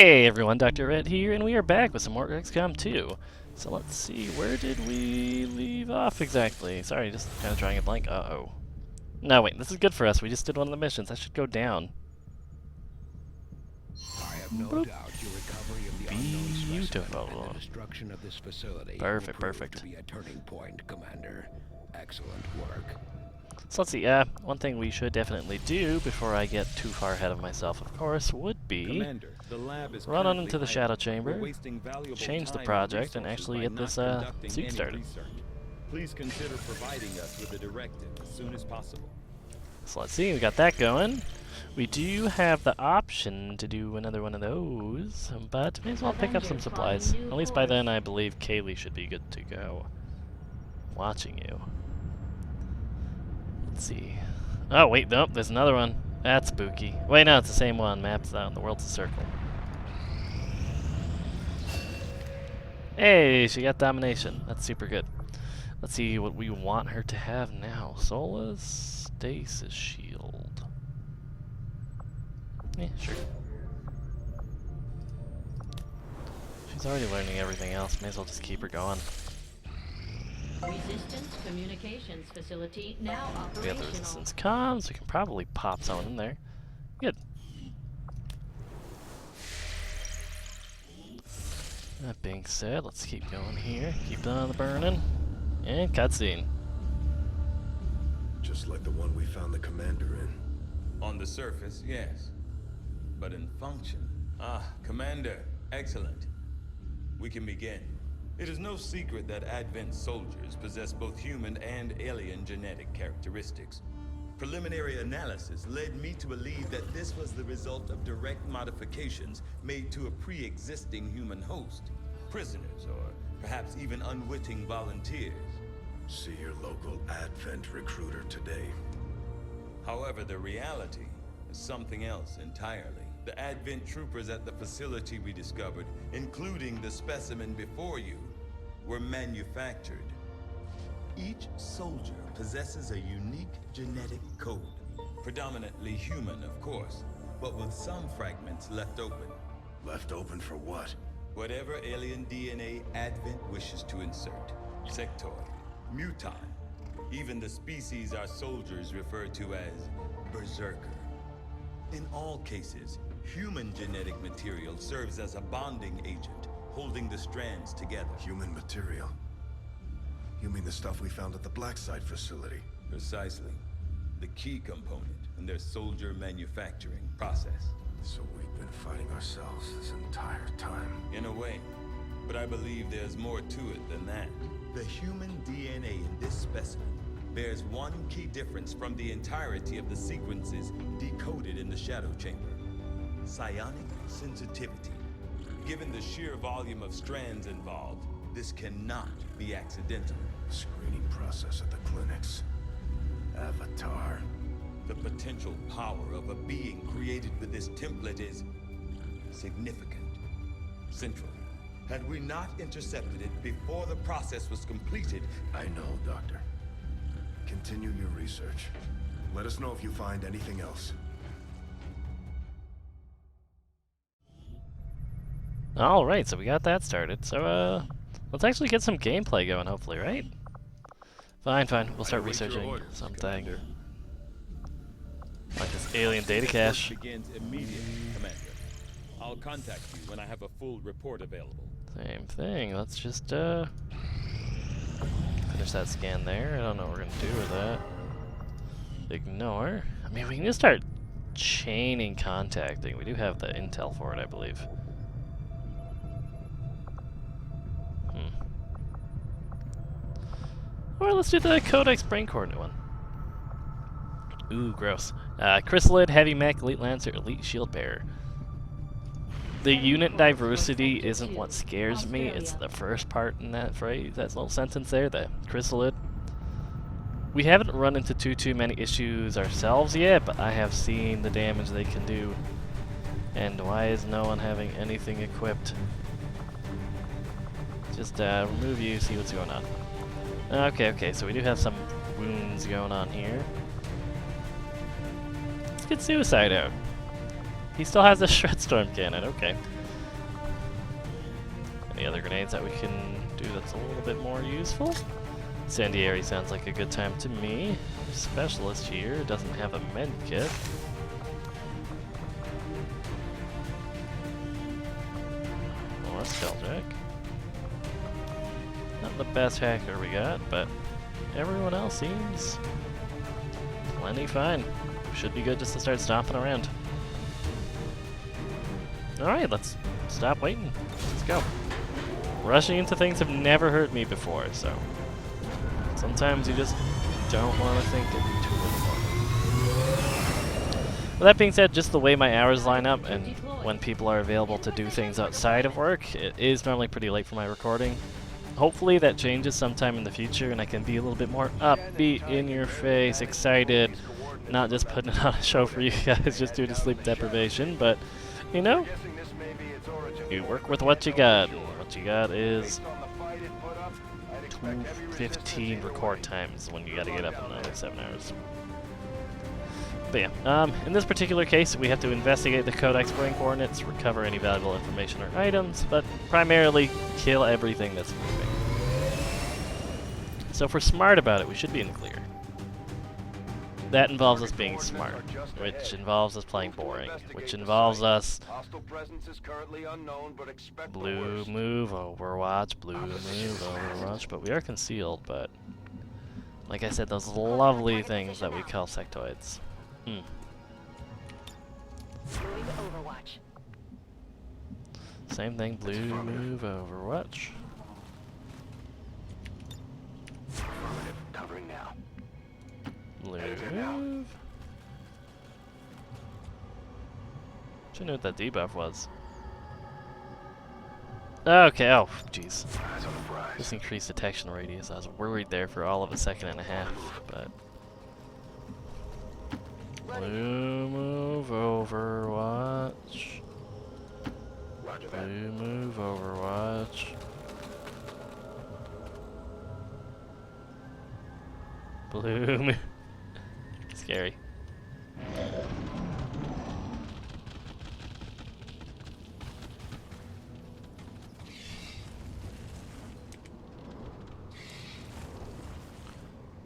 Hey everyone, Dr. Ette here, and we are back with some more Xcom 2. So let's see, where did we leave off exactly? Sorry, just kind of drawing a blank. Uh-oh. No, wait, this is good for us. We just did one of the missions. That should go down. I have no doubt your recovery of the unknown specimen and the destruction of this facility Perfect, will prove perfect. to be a turning point, Commander. Excellent work. So let's see, one thing we should definitely do before I get too far ahead of myself, of course, would be Commander, the lab is run on currently into the idle. shadow We're chamber, wasting valuable change the time project, and resources actually by get not this conducting suit any started. research. Please consider providing us with a directive as soon as possible. So let's see, we got that going. We do have the option to do another one of those, but may as well pick up some supplies. At least by then I believe Kaylee should be good to go. Watching you. Let's see. Oh wait, nope, there's another one. That's spooky. Wait, no, it's the same one. Maps out, the world's a circle. Hey, she got domination. That's super good. Let's see what we want her to have now. Solace, stasis shield. Yeah, sure. She's already learning everything else. May as well just keep her going. Resistance communications facility now operational. We have the resistance comms. We can probably pop someone in there. Good. That being said, let's keep going here. Keep on the burning. And cutscene. Just like the one we found the commander in. On the surface, yes. But in function... Commander, excellent. We can begin. It is no secret that Advent soldiers possess both human and alien genetic characteristics. Preliminary analysis led me to believe that this was the result of direct modifications made to a pre-existing human host. Prisoners, or perhaps even unwitting volunteers. See your local Advent recruiter today. However, the reality is something else entirely. The Advent troopers at the facility we discovered, including the specimen before you, were manufactured. Each soldier possesses a unique genetic code. Predominantly human, of course, but with some fragments left open. Left open for what? Whatever alien DNA Advent wishes to insert. Sectoid, mutant, even the species our soldiers refer to as berserker. In all cases, human genetic material serves as a bonding agent, holding the strands together. Human material? You mean the stuff we found at the Blackside facility? Precisely. The key component in their soldier manufacturing process. So we've been fighting ourselves this entire time. In a way. But I believe there's more to it than that. The human DNA in this specimen bears one key difference from the entirety of the sequences decoded in the shadow chamber. Psionic sensitivity. Given the sheer volume of strands involved, this cannot be accidental. The screening process at the clinics. Avatar. The potential power of a being created with this template is significant. Central. Had we not intercepted it before the process was completed... I know, Doctor. Continue your research. Let us know if you find anything else. Alright, so we got that started. So, let's actually get some gameplay going, hopefully, right? Fine, fine. We'll start researching something. Like this alien data cache. Begins immediately, Commander. I'll contact you when I have a full report available. Same thing. Let's just, finish that scan there. I don't know what we're gonna do with that. Ignore. I mean, we can just start chaining contacting. We do have the intel for it, I believe. Or let's do the Codex Brain Coordinate one. Ooh, gross. Chrysalid, Heavy Mech, Elite Lancer, Elite Shield Bearer. The unit diversity isn't what scares me, it's the first part in that phrase, that little sentence there, the Chrysalid. We haven't run into too many issues ourselves yet, but I have seen the damage they can do. And why is no one having anything equipped? Just remove you, see what's going on. Okay, so we do have some wounds going on here. Let's get Suicide out. He still has a Shredstorm cannon, okay. any other grenades that we can do that's a little bit more useful? Incendiary sounds like a good time to me. Specialist here doesn't have a med kit. More Spelljack. Not the best hacker we got, but everyone else seems plenty fine. Should be good just to start stomping around. Alright, let's stop waiting. Let's go. Rushing into things have never hurt me before, so sometimes you just don't want to think it too much. With that being said, just the way my hours line up and when people are available to do things outside of work, it is normally pretty late for my recording. Hopefully that changes sometime in the future and I can be a little bit more upbeat, in your face, excited, not just putting on a show for you guys just due to sleep deprivation, but you know, you work with what you got. What you got is 2:15 record times when you gotta get up in another 7 hours. But yeah, in this particular case, we have to investigate the Codex brain coordinates, recover any valuable information or items, but primarily kill everything that's moving. So if we're smart about it, we should be in the clear. That involves us being smart, which involves us playing boring, which involves us blue move, overwatch, blue move, overwatch, but we are concealed, but like I said, those lovely things that we call sectoids. Same thing, blue move, overwatch. Covering now. Blue move. Should know what that debuff was. Okay, oh, jeez. This increased detection radius. I was worried there for all of a second and a half, but... Blue move, overwatch. Blue move, overwatch. Blue move. Scary.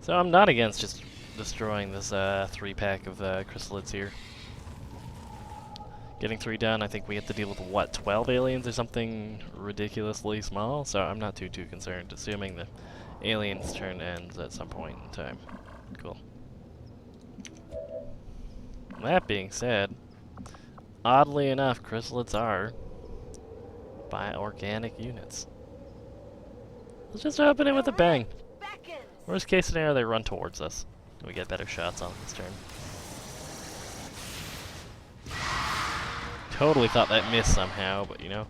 So I'm not against just destroying this 3-pack of chrysalids here. Getting 3 done, I think we have to deal with, what, 12 aliens or something ridiculously small? So I'm not too concerned, assuming the alien's turn ends at some point in time. Cool. That being said, oddly enough, chrysalids are organic units. Let's just open it with a bang. Worst case scenario, they run towards us. We get better shots on this turn. Totally thought that missed somehow, but you know.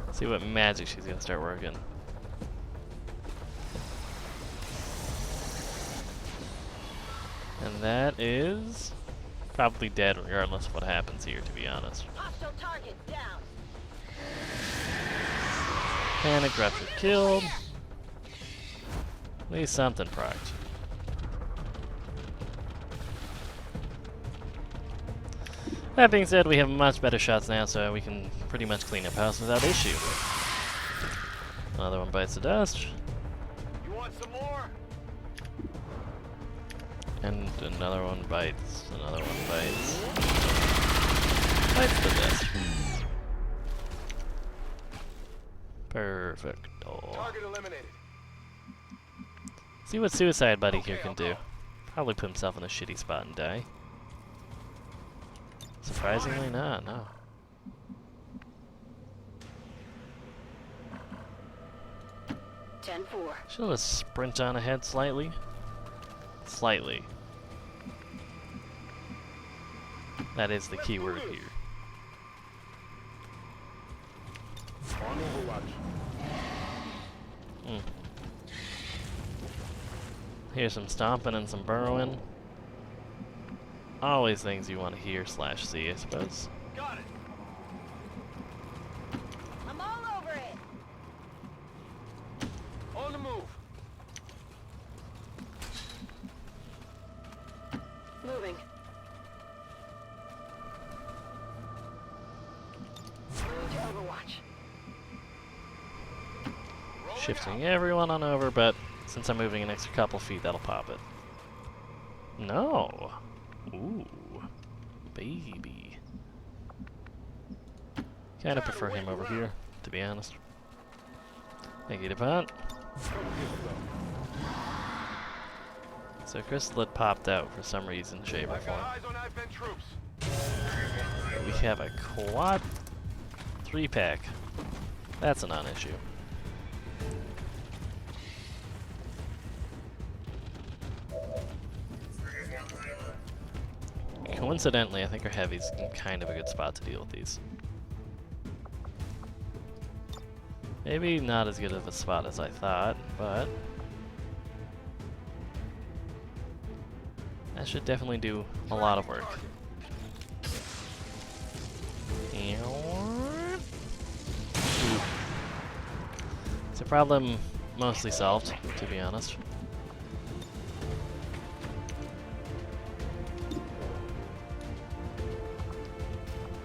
Let's see what magic she's gonna start working. And that is probably dead regardless of what happens here, to be honest. Hostile target down. Panic Rupture killed. At least something procced. That being said, we have much better shots now, so we can pretty much clean up house without issue. Another one bites the dust. You want some more? And another one bites. Another one bites. Bites the dust. Perfect. Target eliminated. See what Suicide Buddy here can do. Probably put himself in a shitty spot and die. Surprisingly not, no. Should have sprint on ahead slightly. Slightly. That is the key word here. On Overwatch. Here's some stomping and some burrowing. Always things you want to hear / see, I suppose. Got it. I'm all over it. On the move. Moving. Moving to Overwatch. Shifting everyone on over, but since I'm moving an extra couple feet, that'll pop it. No. Ooh. Baby. Kinda prefer him over here, to be honest. Negative hunt. So Chrysalid popped out for some reason, shape or form. We have a quad 3-pack. That's a non-issue. Coincidentally, I think our heavy's in kind of a good spot to deal with these. Maybe not as good of a spot as I thought, but that should definitely do a lot of work. It's a problem mostly solved, to be honest.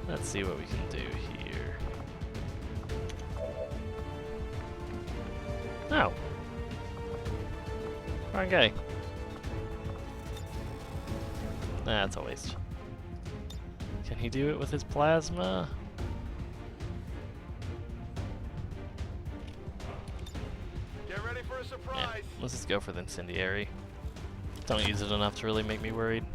Let's see what we can do here. No. Wrong guy. That's a waste. Can he do it with his plasma? Get ready for a surprise. Yeah, let's just go for the incendiary. Don't use it enough to really make me worried.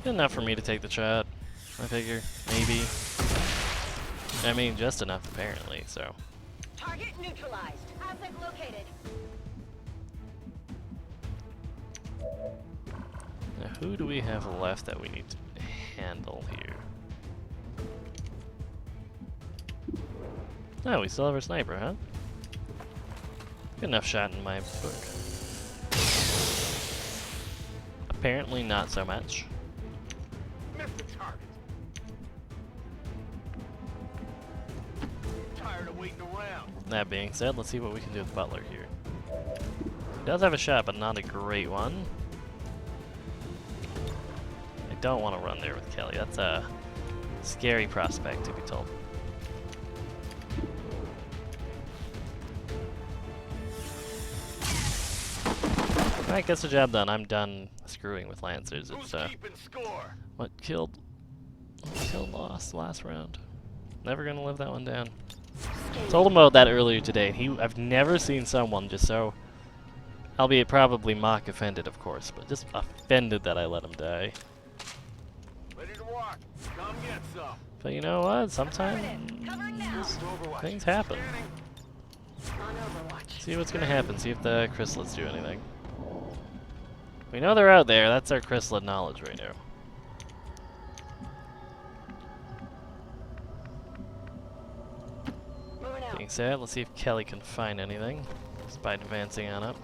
Good enough for me to take the shot, I figure. Maybe. I mean, just enough apparently, so. Target neutralized. Asset located. Now, who do we have left that we need to handle here? Oh, we still have our sniper, huh? Good enough shot in my book. Apparently not so much. Missed the target. Tired of waiting around. That being said, let's see what we can do with Butler here. He does have a shot, but not a great one. I don't want to run there with Kelly. That's a scary prospect, to be told. Alright, gets the job done. I'm done screwing with Lancers. It's what killed Lost last round. Never gonna live that one down. Told him about that earlier today. I've never seen someone just so, albeit probably mock offended, of course, but just offended that I let him die. Ready to rock. Come get some. But you know what? Sometimes things happen. On Overwatch. See what's gonna happen. See if the chrysalids do anything. We know they're out there. That's our chrysalid knowledge right now. Moving out. Being said, let's see if Kelly can find anything just by advancing on up.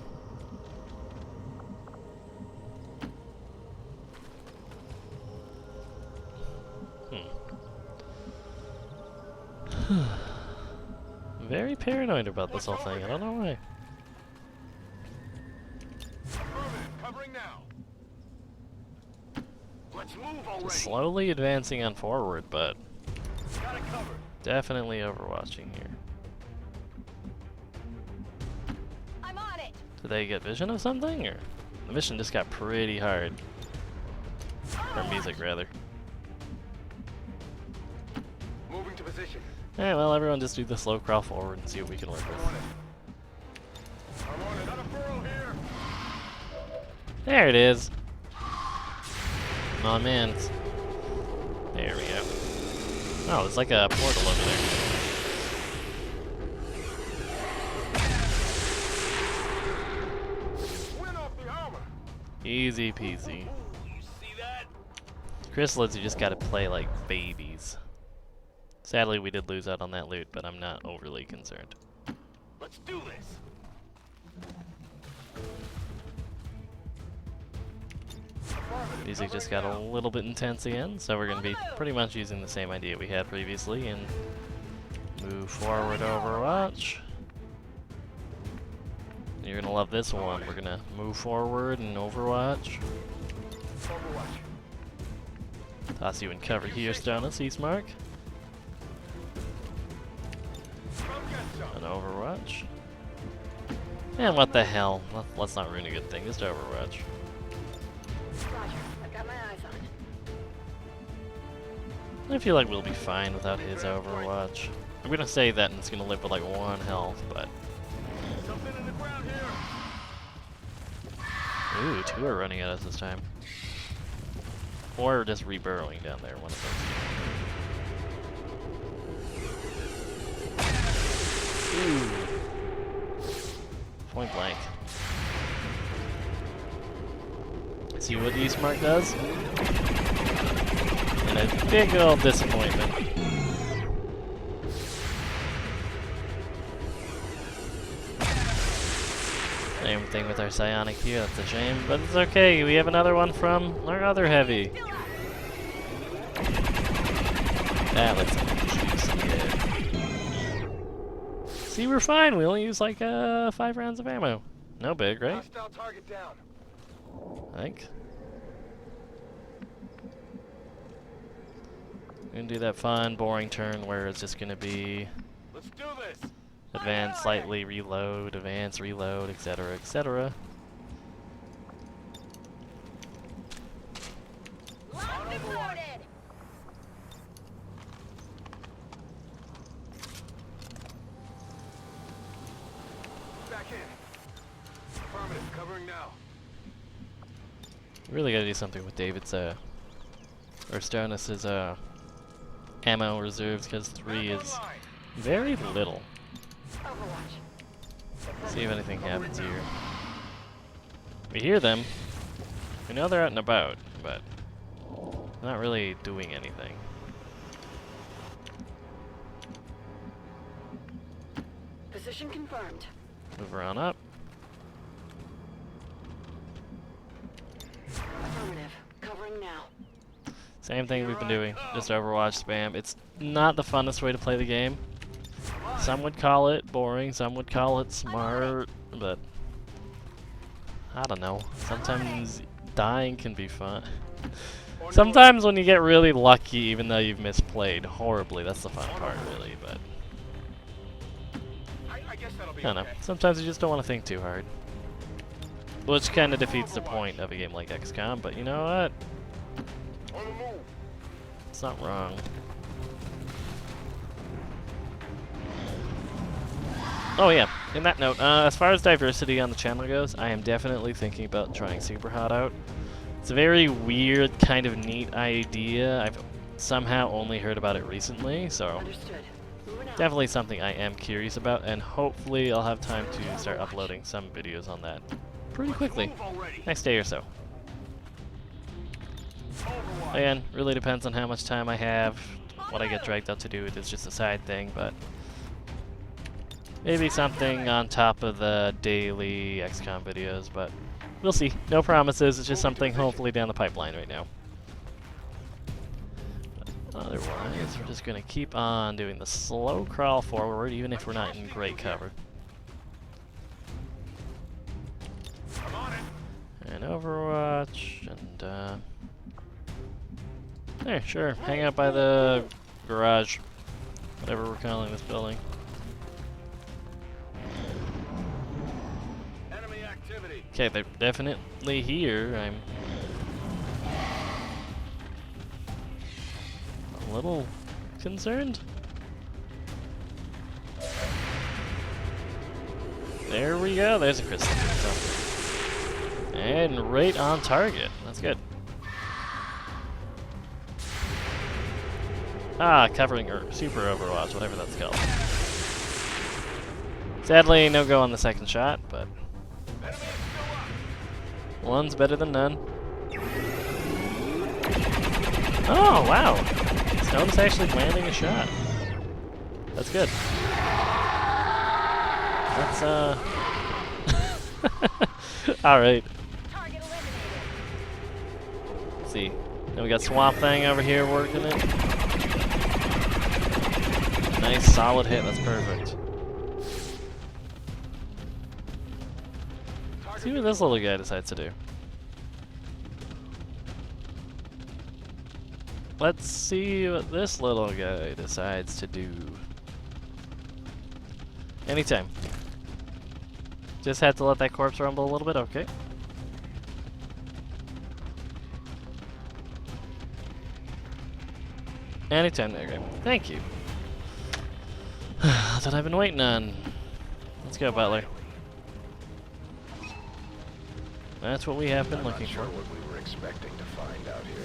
Very paranoid about this whole thing. I don't know why. Covering now. Let's move already. Just slowly advancing on forward, but Got it covered. definitely overwatching here. I'm on it. Did they get vision of something, or the mission just got pretty hard? Or music, rather. Moving to position. Alright, well, everyone just do the slow crawl forward and see what we can work with. I'm on it. Got a furrow here. There it is. Oh man. There we go. Oh, it's like a portal over there. Win off the armor. Easy peasy. You see that? Chrysalids, you just gotta play like babies. Sadly, we did lose out on that loot, but I'm not overly concerned. Let's do this. Music just got a little bit intense again, so we're going to be pretty much using the same idea we had previously and move forward Overwatch. You're going to love this one. We're going to move forward and Overwatch. Toss you in cover here, Stonus, he's Mark. An Overwatch. And what the hell? Let's not ruin a good thing. Just Overwatch. Roger. I've got my eyes on. I feel like we'll be fine without his Overwatch. I'm gonna say that and it's gonna live with like 1 health, but... Ooh, 2 are running at us this time. Or just re-burrowing down there, one of those. Ooh. Point blank. See what Eastmark does? And a big old disappointment. Same thing with our psionic here, that's a shame, but it's okay, we have another one from our other heavy. That looks like juicy. See, we're fine, we only use like 5 rounds of ammo. No big, right? I think. We're gonna do that fun, boring turn where it's just gonna be advance, slightly reload, advance, reload, etc., etc. Locked and loaded. Back in. Affirmative. Covering now. Really gotta do something with David's, or Stonus's, ammo reserves, because 3 is very little. Overwatch. See if anything happens here. We hear them. We know they're out and about, but not really doing anything. Position confirmed. Move her on up. Affirmative. Covering now. Same thing we've been doing, just Overwatch spam. It's not the funnest way to play the game. Some would call it boring, some would call it smart, but I don't know. Sometimes dying can be fun. Sometimes when you get really lucky, even though you've misplayed horribly, that's the fun part, really, but I don't know. Sometimes you just don't want to think too hard. Which kind of defeats the point of a game like XCOM, but you know what? It's not wrong. Oh yeah, in that note, as far as diversity on the channel goes, I am definitely thinking about trying Super Hot out. It's a very weird, kind of neat idea. I've somehow only heard about it recently, so Understood. Moving out. definitely something I am curious about, and hopefully I'll have time to start uploading some videos on that pretty quickly, next day or so. Again, really depends on how much time I have. What I get dragged out to do is just a side thing, but maybe something on top of the daily XCOM videos, but we'll see. No promises, it's just something hopefully down the pipeline right now. But otherwise, we're just going to keep on doing the slow crawl forward, even if we're not in great cover. And Overwatch, and there, sure, hang out by the garage, whatever we're calling this building. Enemy activity. Okay, they're definitely here. I'm a little concerned. There we go. There's a crystal. And right on target. That's good. Ah, covering or Super Overwatch, whatever that's called. Sadly, no go on the second shot, but one's better than none. Oh, wow. Stone's actually landing a shot. That's good. That's, alright. Target eliminated. Let's see. Then we got Swamp Thing over here working it. Nice, solid hit. That's perfect. See what this little guy decides to do. Let's see what this little guy decides to do. Anytime. Just had to let that corpse rumble a little bit, okay. Anytime there, okay. Thank you. That's what I've been waiting on. Let's go, Butler. That's what we have been looking for. What we were expecting to find out here, The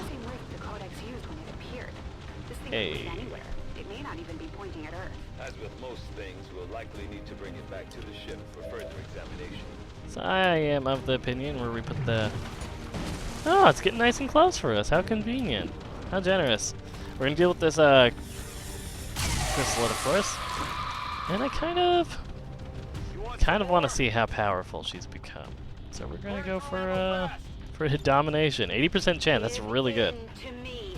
same way the codex used when it appeared. This thing Hey. could be anywhere. It may not even be pointing at Earth. As with most things, we'll likely need to bring it back to the ship for further examination. So I am of the opinion where we put the... Oh, it's getting nice and close for us. How convenient. How generous. We're gonna deal with this, Chrysalid, of course. And I kind of want to see how powerful she's become. So we're gonna go for a domination. 80% chance. That's really good. To me.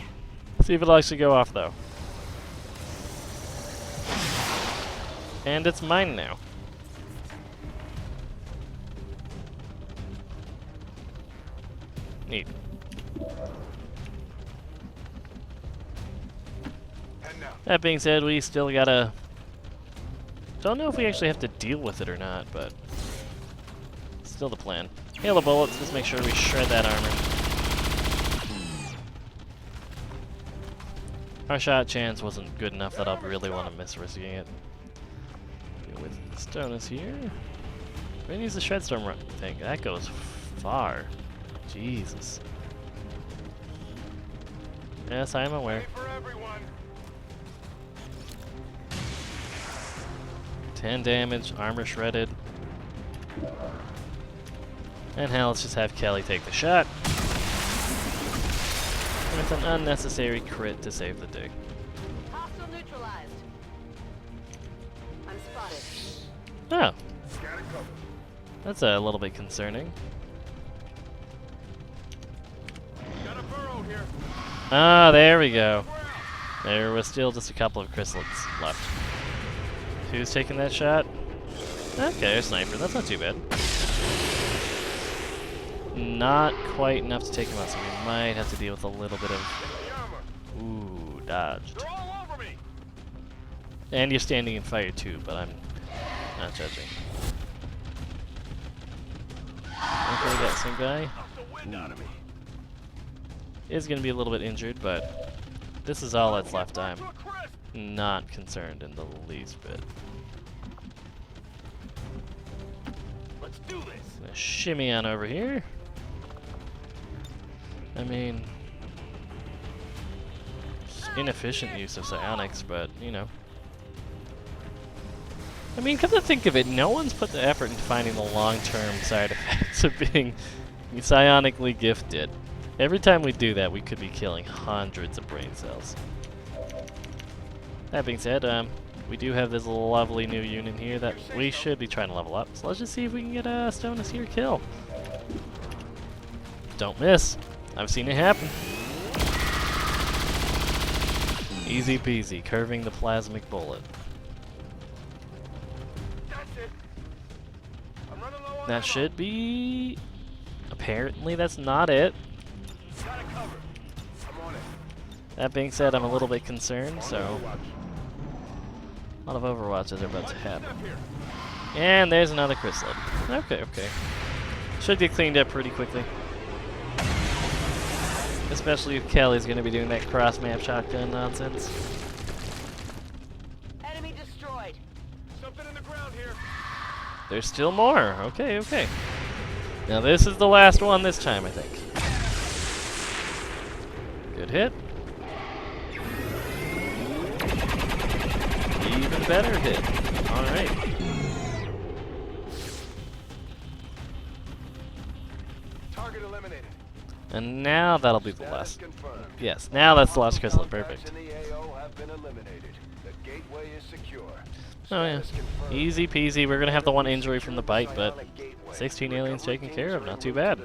See if it'll actually go off, though. And it's mine now. Neat. That being said, we still gotta... Don't know if we actually have to deal with it or not, but... Still the plan. Hail of bullets, just make sure we shred that armor. Our shot chance wasn't good enough that I'll really want to miss risking it. With Stonus here. We're gonna use the Shredstorm thing. That goes far. Jesus. Yes, I am aware. 10 damage, armor shredded. And hell, let's just have Kelly take the shot. And it's an unnecessary crit to save the day. Hostile neutralized. I'm spotted. Oh. That's a little bit concerning. Ah, there we go. There was still just a couple of chrysalids left. Who's taking that shot? Okay, a sniper. That's not too bad. Not quite enough to take him out, so we might have to deal with a little bit of... Ooh, dodged. And you're standing in fire too, but I'm not judging. Okay, that same guy is going to be a little bit injured, but this is all that's left. I'm not concerned in the least bit. Let's do this. Gonna shimmy on over here. I mean, inefficient use of psionics, but you know. I mean, come to think of it, no one's put the effort into finding the long-term side effects of being psionically gifted. Every time we do that, we could be killing hundreds of brain cells. That being said, we do have this lovely new unit here that we should be trying to level up. So let's just see if we can get a Stonus here kill. Don't miss. I've seen it happen. Easy peasy, curving the plasmic bullet. That should be... Apparently that's not it. That being said, I'm a little bit concerned, so... A lot of overwatches are about to happen. And there's another chrysalid. Okay, okay. Should get cleaned up pretty quickly. Especially if Kelly's going to be doing that cross-map shotgun nonsense. Enemy destroyed. Something in the ground here. There's still more. Okay, okay. Now this is the last one this time, I think. Good hit. Even better hit. Alright. Target eliminated. And now that'll be the Status last. confirmed. Yes, now that's the last chrysalid. Perfect. Contacts in the AO have been eliminated. The gateway is secure. Oh yeah. Status confirmed. Easy peasy. We're gonna have the one injury from the bite, but 16 aliens taken care of. Not too bad.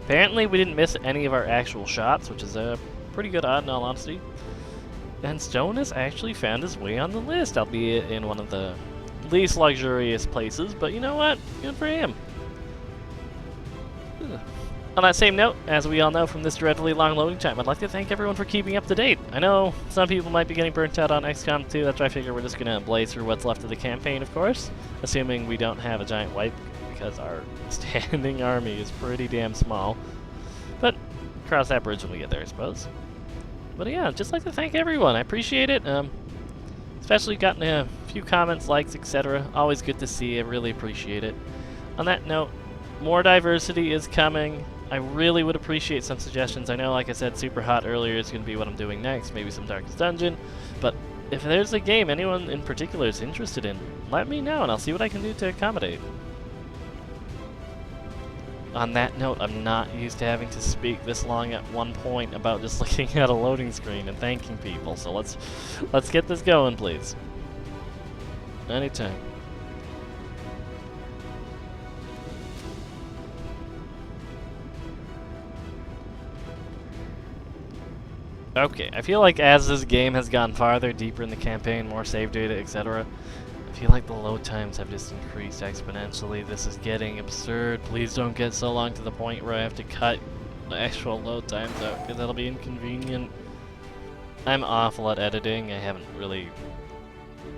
Apparently we didn't miss any of our actual shots, which is a pretty good odd in all honesty. And Stonus actually found his way on the list, albeit in one of the least luxurious places, but you know what? Good for him. On that same note, as we all know from this dreadfully long loading time, I'd like to thank everyone for keeping up to date. I know some people might be getting burnt out on XCOM 2, that's why I figure we're just going to blaze through what's left of the campaign, of course, assuming we don't have a giant wipe, because our standing army is pretty damn small. But, cross that bridge when we get there, I suppose. But yeah, just like to thank everyone, I appreciate it. Especially gotten a few comments, likes, etc. Always good to see, I really appreciate it. On that note, more diversity is coming. I really would appreciate some suggestions. I know, like I said, Super Hot earlier is going to be what I'm doing next, maybe some Darkest Dungeon. But if there's a game anyone in particular is interested in, let me know and I'll see what I can do to accommodate. On that note, I'm not used to having to speak this long at one point about just looking at a loading screen and thanking people. So let's get this going, please. Anytime. Okay, I feel like as this game has gone farther, deeper in the campaign, more save data, etc., I feel like the load times have just increased exponentially. This is getting absurd. Please don't get so long to the point where I have to cut the actual load times out, because that'll be inconvenient. I'm awful at editing. I haven't really...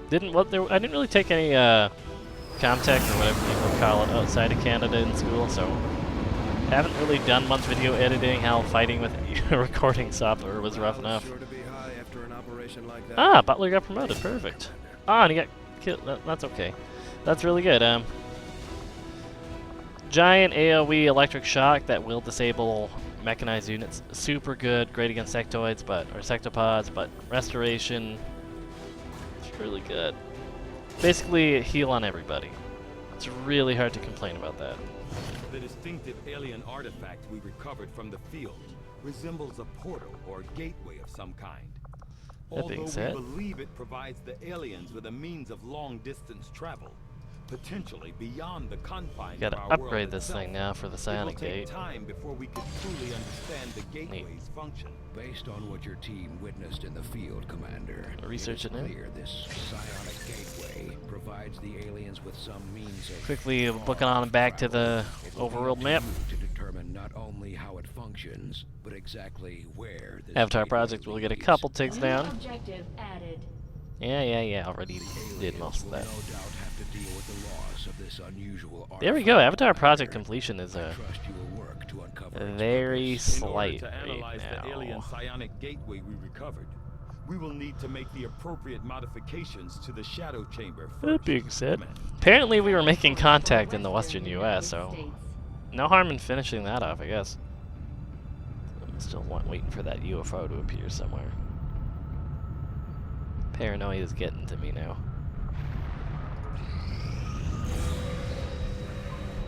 I didn't really take any Comtech or whatever people call it outside of Canada in school, so haven't really done much video editing. Hell, fighting with recording software was rough enough. Ah, Butler got promoted. Perfect. Ah, and he got killed. That's okay. That's really good. Giant AoE electric shock that will disable mechanized units. Super good. Great against sectoids, or sectopods, but restoration. It's really good. Basically, heal on everybody. It's really hard to complain about that. The distinctive alien artifact we recovered from the field resembles a portal or gateway of some kind. That being Although said, we believe it provides the aliens with a means of long-distance travel, potentially beyond the confines gotta of our world upgrade this itself, thing now for the psionic it will take gate. time before we could truly understand the gateway's function. Based on what your team witnessed in the field, Commander, Research it it is now. clear this psionic gateway provides the aliens with some means of Quickly booking on back to the It will be overworld up to map. you to determine not only how it functions, but exactly where this Avatar gateway Project will get a leads. couple ticks New down. objective added. Yeah, already did most of will that. no doubt have to deal with the loss of this unusual There we go, artifact, Avatar Project Commander. completion is I trust you will work to uncover its very purpose. In order slight to right analyze the alien now. psionic gateway we recovered, we will need to make the appropriate modifications to the shadow chamber first. That being said, Commander. apparently we were making contact in the western Western US, so United States. no harm in finishing that off, I guess. I'm still waiting for that UFO to appear somewhere. Paranoia is getting to me now.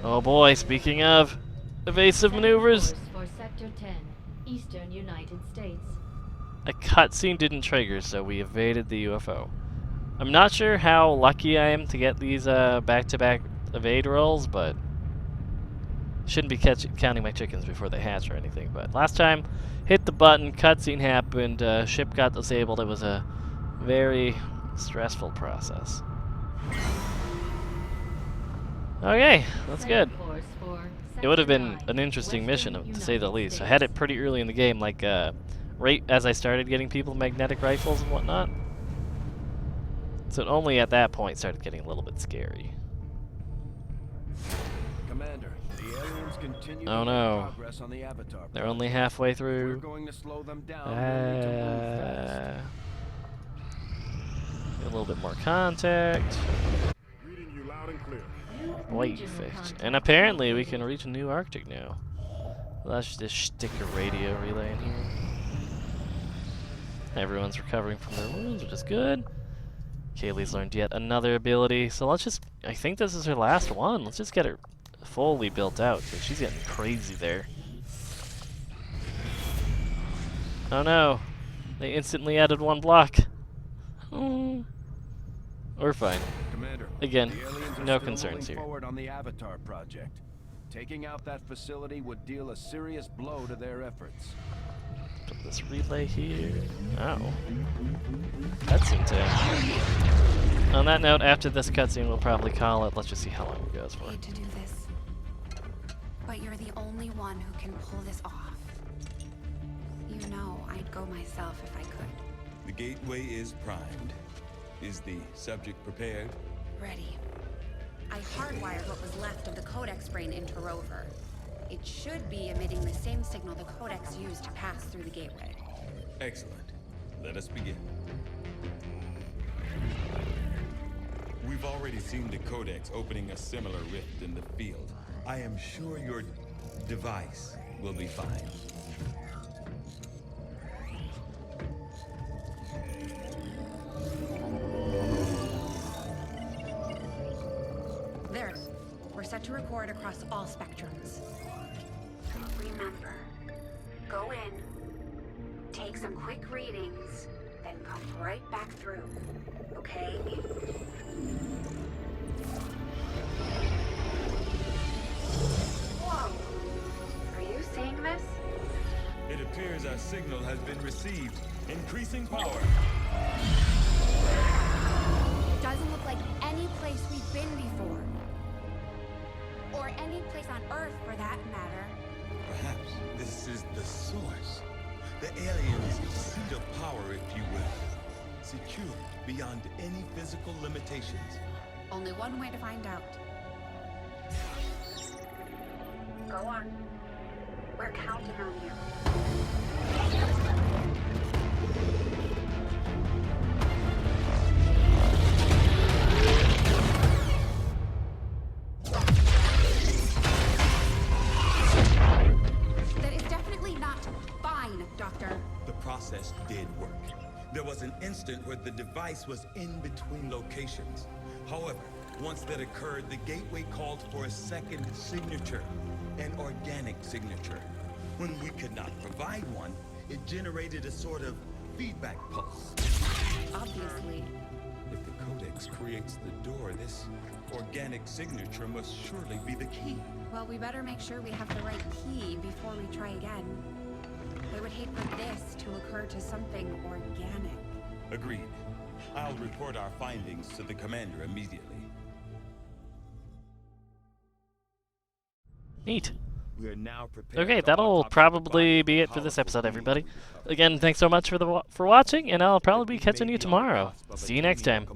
Oh boy, speaking of evasive maneuvers, Course for Sector 10, Eastern United States. a cutscene didn't trigger, so we evaded the UFO. I'm not sure how lucky I am to get these back-to-back evade rolls, but shouldn't be counting my chickens before they hatch or anything. But last time, hit the button, cutscene happened, ship got disabled. It was a very stressful process. Okay, that's good. Course for It would have Sector been 9, an interesting mission, Western to say the United least. I had it States. pretty early in the game, like right as I started getting people magnetic rifles and whatnot. So it only at that point started getting a little bit scary. Commander, the aliens continue Oh to no. make progress on the Avatar. They're only halfway We're through. going to slow them down. We'll need to move fast. A little bit more contact. Reading you loud and clear. Wait, Regional fixed. contact And apparently we can reach a new Arctic now. Let's just stick a radio relay in here. Everyone's recovering from their wounds, which is good. Kaylee's learned yet another ability, so let's just... I think this is her last one. Let's just get her fully built out, because she's getting crazy there. Oh no. They instantly added one block. Oh. We're fine. Commander, Again, the aliens are no still concerns moving here. forward on the Avatar project. Taking out that facility would deal a serious blow to their efforts. Put this relay here. Oh. Cutscene time. On that note, after this cutscene, we'll probably call it. Let's just see how long it goes for. Need to do this. By but you're the only one who can pull this off. You know, I'd go myself if I could. The gateway is primed. Is the subject prepared? Ready. I hardwired what was left of the Codex brain into Rover. It should be emitting the same signal the Codex used to pass through the gateway. Excellent. Let us begin. We've already seen the Codex opening a similar rift in the field. I am sure your device will be fine. There. We're set to record across all spectrums. Remember, go in, take some quick readings, then come right back through. Okay? Whoa! Are you seeing this? It appears our signal has been received. Increasing power. Doesn't look like any place we've been before. Or any place on Earth, for that matter. Perhaps this is the source. The aliens' seat of power, if you will. Secure beyond any physical limitations. Only one way to find out. Go on. We're counting on you. That is definitely not fine, Doctor. The process did work. There was an instant where the device was in between locations. However, once that occurred, the gateway called for a second signature, an organic signature. When we could not provide one, it generated a sort of feedback pulse. Obviously. If the Codex creates the door, this organic signature must surely be the key. Well, we better make sure we have the right key before we try again. I would hate for this to occur to something organic. Agreed. I'll report our findings to the commander immediately. Neat. We are now prepared Okay, to that'll autopsy the probably body be of it for this powerful episode, being. everybody. Again, thanks so much for watching, and I'll probably be catching you tomorrow. See you next time.